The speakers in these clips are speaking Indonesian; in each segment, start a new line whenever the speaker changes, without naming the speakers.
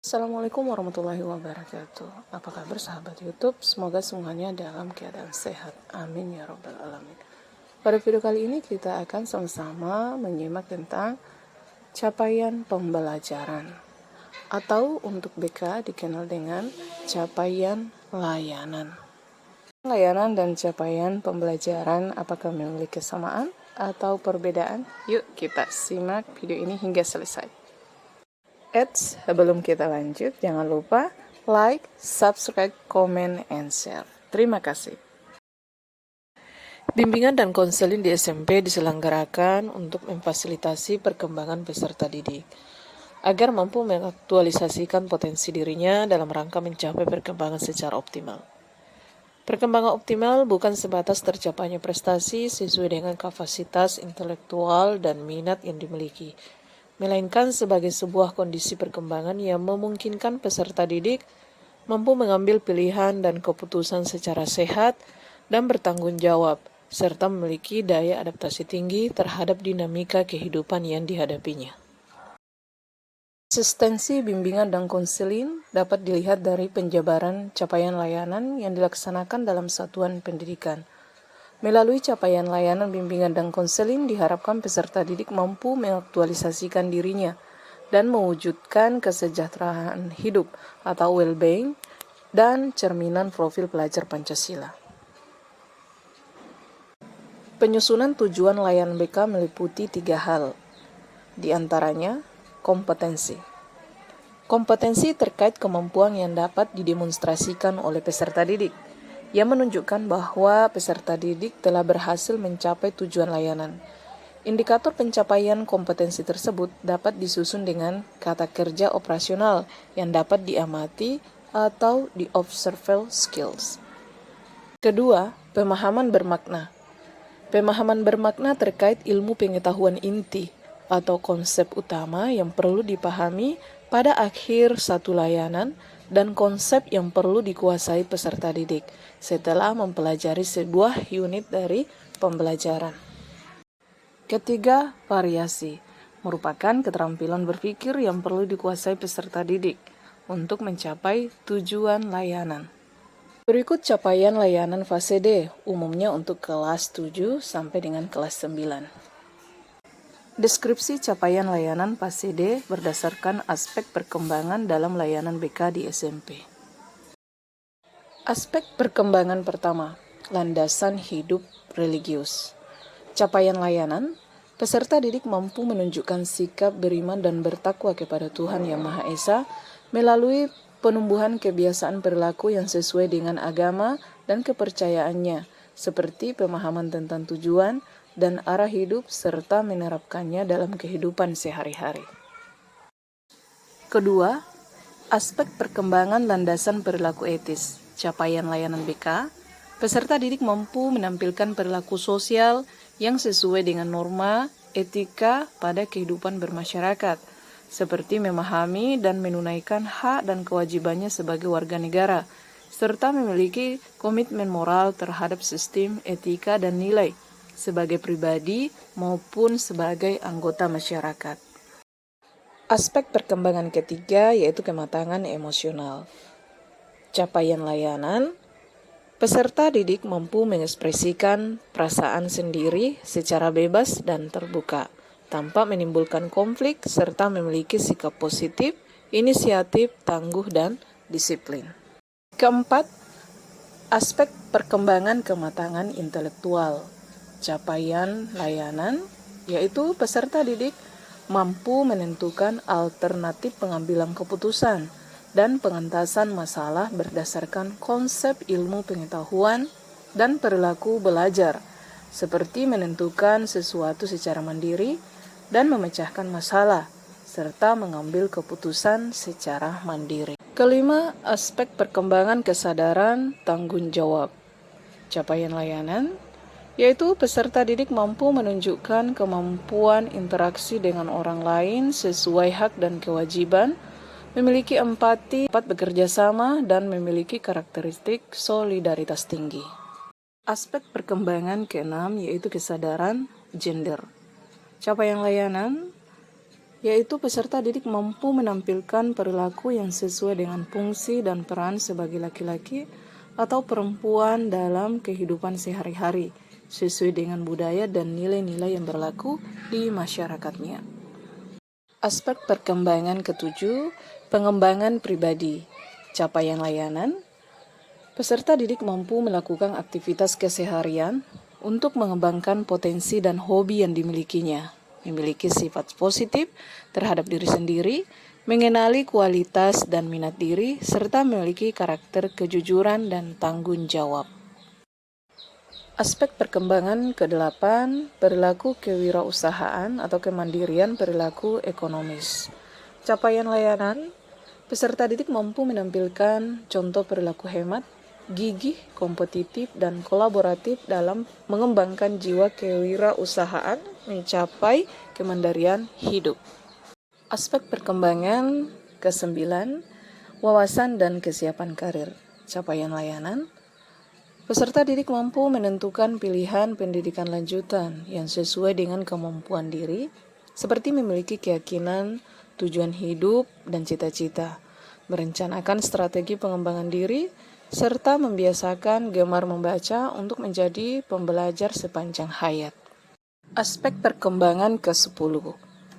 Assalamualaikum warahmatullahi wabarakatuh. Apa kabar sahabat YouTube? Semoga semuanya dalam keadaan sehat. Amin ya robbal alamin. Pada video kali ini kita akan sama-sama menyimak tentang capaian pembelajaran, atau untuk BK dikenal dengan capaian layanan. Layanan dan capaian pembelajaran apakah memiliki kesamaan atau perbedaan? Yuk kita simak video ini hingga selesai. Sebelum kita lanjut, jangan lupa like, subscribe, comment, and share. Terima kasih. Bimbingan dan konseling di SMP diselenggarakan untuk memfasilitasi perkembangan peserta didik agar mampu mengaktualisasikan potensi dirinya dalam rangka mencapai perkembangan secara optimal. Perkembangan optimal bukan sebatas tercapainya prestasi sesuai dengan kapasitas intelektual dan minat yang dimiliki, melainkan sebagai sebuah kondisi perkembangan yang memungkinkan peserta didik mampu mengambil pilihan dan keputusan secara sehat dan bertanggung jawab, serta memiliki daya adaptasi tinggi terhadap dinamika kehidupan yang dihadapinya. Asistensi bimbingan dan konseling dapat dilihat dari penjabaran capaian layanan yang dilaksanakan dalam satuan pendidikan. Melalui capaian layanan bimbingan dan konseling diharapkan peserta didik mampu mengaktualisasikan dirinya dan mewujudkan kesejahteraan hidup atau well-being dan cerminan profil pelajar Pancasila. Penyusunan tujuan layanan BK meliputi 3 hal, di antaranya kompetensi. Kompetensi terkait kemampuan yang dapat didemonstrasikan oleh peserta didik, yang menunjukkan bahwa peserta didik telah berhasil mencapai tujuan layanan. Indikator pencapaian kompetensi tersebut dapat disusun dengan kata kerja operasional yang dapat diamati atau di-observable skills. Kedua, pemahaman bermakna. Pemahaman bermakna terkait ilmu pengetahuan inti atau konsep utama yang perlu dipahami pada akhir satu layanan dan konsep yang perlu dikuasai peserta didik setelah mempelajari sebuah unit dari pembelajaran. Ketiga, variasi merupakan keterampilan berpikir yang perlu dikuasai peserta didik untuk mencapai tujuan layanan. Berikut capaian layanan fase D, umumnya untuk kelas 7 sampai dengan kelas 9. Deskripsi capaian layanan fase D berdasarkan aspek perkembangan dalam layanan BK di SMP. Aspek perkembangan pertama, landasan hidup religius. Capaian layanan, peserta didik mampu menunjukkan sikap beriman dan bertakwa kepada Tuhan Yang Maha Esa melalui penumbuhan kebiasaan perilaku yang sesuai dengan agama dan kepercayaannya, seperti pemahaman tentang tujuan dan arah hidup serta menerapkannya dalam kehidupan sehari-hari. Kedua, aspek perkembangan landasan perilaku etis. Capaian layanan BK, peserta didik mampu menampilkan perilaku sosial yang sesuai dengan norma etika pada kehidupan bermasyarakat, seperti memahami dan menunaikan hak dan kewajibannya sebagai warga negara, serta memiliki komitmen moral terhadap sistem etika dan nilai, sebagai pribadi maupun sebagai anggota masyarakat. Aspek perkembangan ketiga yaitu kematangan emosional. Capaian layanan, peserta didik mampu mengekspresikan perasaan sendiri secara bebas dan terbuka, tanpa menimbulkan konflik serta memiliki sikap positif, inisiatif, tangguh, dan disiplin. Keempat, aspek perkembangan kematangan intelektual. Capaian layanan, yaitu peserta didik mampu menentukan alternatif pengambilan keputusan dan pengentasan masalah berdasarkan konsep ilmu pengetahuan dan perilaku belajar, seperti menentukan sesuatu secara mandiri dan memecahkan masalah, serta mengambil keputusan secara mandiri. Kelima, aspek perkembangan kesadaran tanggung jawab. Capaian layanan, yaitu peserta didik mampu menunjukkan kemampuan interaksi dengan orang lain sesuai hak dan kewajiban, memiliki empati, dapat bekerja sama, dan memiliki karakteristik solidaritas tinggi. Aspek perkembangan keenam yaitu kesadaran gender. Capaian layanan, yaitu peserta didik mampu menampilkan perilaku yang sesuai dengan fungsi dan peran sebagai laki-laki atau perempuan dalam kehidupan sehari-hari, sesuai dengan budaya dan nilai-nilai yang berlaku di masyarakatnya. Aspek perkembangan ketujuh, pengembangan pribadi, capaian layanan. Peserta didik mampu melakukan aktivitas keseharian untuk mengembangkan potensi dan hobi yang dimilikinya, memiliki sifat positif terhadap diri sendiri, mengenali kualitas dan minat diri, serta memiliki karakter kejujuran dan tanggung jawab. Aspek perkembangan ke-8, perilaku kewirausahaan atau kemandirian perilaku ekonomis. Capaian layanan, peserta didik mampu menampilkan contoh perilaku hemat, gigih, kompetitif, dan kolaboratif dalam mengembangkan jiwa kewirausahaan mencapai kemandirian hidup. Aspek perkembangan ke-9, wawasan dan kesiapan karir. Capaian layanan, peserta didik mampu menentukan pilihan pendidikan lanjutan yang sesuai dengan kemampuan diri, seperti memiliki keyakinan, tujuan hidup, dan cita-cita, merencanakan strategi pengembangan diri, serta membiasakan gemar membaca untuk menjadi pembelajar sepanjang hayat. Aspek perkembangan ke-10,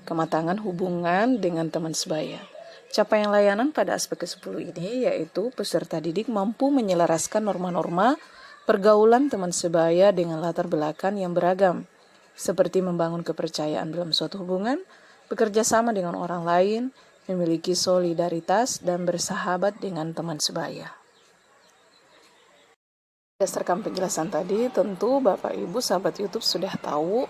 kematangan hubungan dengan teman sebaya. Capaian layanan pada aspek ke-10 ini yaitu peserta didik mampu menyelaraskan norma-norma pergaulan teman sebaya dengan latar belakang yang beragam, seperti membangun kepercayaan dalam suatu hubungan, bekerja sama dengan orang lain, memiliki solidaritas, dan bersahabat dengan teman sebaya. Berdasarkan penjelasan tadi, tentu Bapak Ibu sahabat YouTube sudah tahu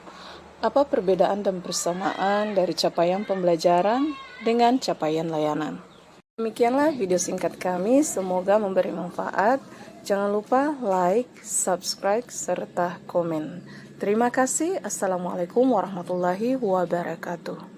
apa perbedaan dan persamaan dari capaian pembelajaran dengan capaian layanan. Demikianlah video singkat kami, semoga memberi manfaat. Jangan lupa like, subscribe, serta komen. Terima kasih. Assalamualaikum warahmatullahi wabarakatuh.